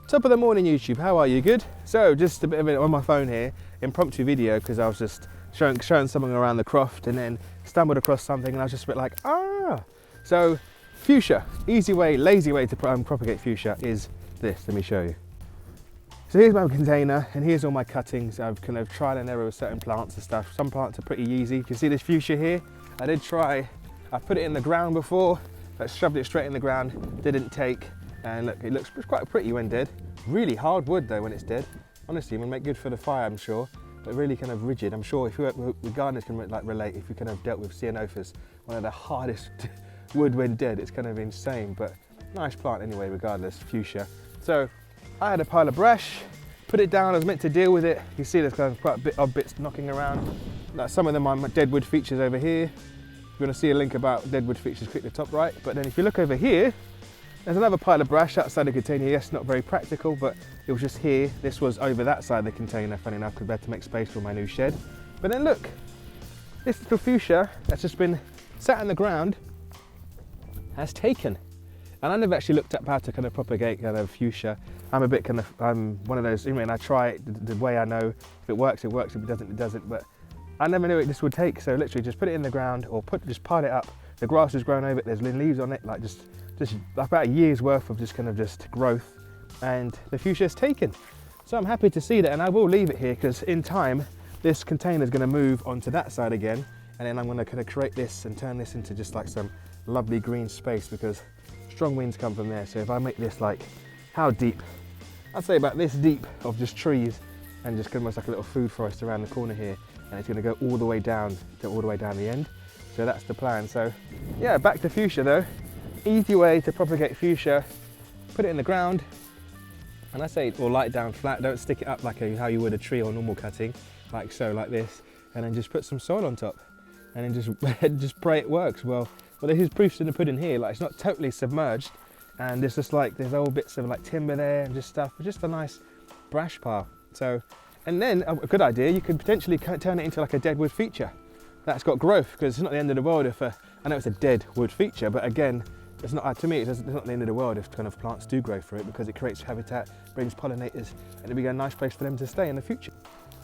Top of the morning, YouTube. How are you? Good? So just a bit of it on my phone here, impromptu video, because I was just showing something around the croft and then stumbled across something and I was just a bit like, ah. So fuchsia, easy way, lazy way to propagate fuchsia is this. Let me show you. So here's my container and here's all my cuttings. I've kind of tried and error with certain plants and stuff. Some plants are pretty easy. You can see this fuchsia here. I did try, I put it in the ground before, I shoved it straight in the ground, didn't take. And look, it looks quite pretty when dead. Really hard wood though when it's dead. Honestly, it would make good for the fire, I'm sure. But really kind of rigid. I'm sure if the gardeners can like relate, if you kind of dealt with Ceanothus, one of the hardest wood when dead. It's kind of insane, but nice plant anyway, regardless, fuchsia. So I had a pile of brush, put it down. I was meant to deal with it. You see there's kind of quite a bit of bits knocking around. Like some of them are deadwood features over here. You're going to see a link about deadwood features, click the top right. But then if you look over here, there's another pile of brush outside the container. Yes, not very practical, but it was just here. This was over that side of the container, funny enough, because I had to make space for my new shed. But then look, this little fuchsia that's just been sat in the ground has taken. And I never actually looked up how to kind of propagate kind of fuchsia. I'm a bit kind of, I'm one of those, I mean, I try it the way I know. If it works, it works. If it doesn't, it doesn't. But I never knew this would take. So literally just put it in the ground or just pile it up. The grass has grown over it. There's leaves on it, like just about a year's worth of just growth, and the fuchsia is taken. So I'm happy to see that, and I will leave it here because in time this container is going to move onto that side again, and then I'm going to kind of create this and turn this into just like some lovely green space because strong winds come from there. So if I make this like, how deep? I'd say about this deep of just trees and just almost like a little food forest around the corner here, and it's going to go all the way down the end. So that's the plan. So yeah, back to fuchsia though. Easy way to propagate fuchsia, put it in the ground, and I say, or light it down flat, don't stick it up like how you would a tree or normal cutting, like so, like this, and then just put some soil on top, and then just pray it works. Well, there's proofs in the pudding here, like it's not totally submerged, and there's just like, there's old bits of like timber there and just stuff, just a nice brash pile. So, and then a good idea, you could potentially turn it into like a deadwood feature that's got growth, because it's not the end of the world if I know it's a dead wood feature, but again, it's not, to me, it's not the end of the world if kind of plants do grow for it, because it creates habitat, brings pollinators, and it'll be a nice place for them to stay in the future.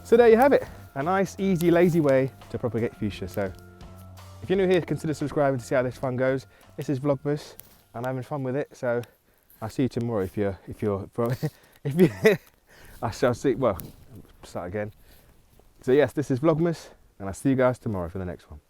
So there you have it, a nice, easy, lazy way to propagate fuchsia. So if you're new here, consider subscribing to see how this fun goes. This is Vlogmas, and I'm having fun with it. So I'll see you tomorrow if you're from, I shall see. Well, start again. So yes, this is Vlogmas, and I'll see you guys tomorrow for the next one.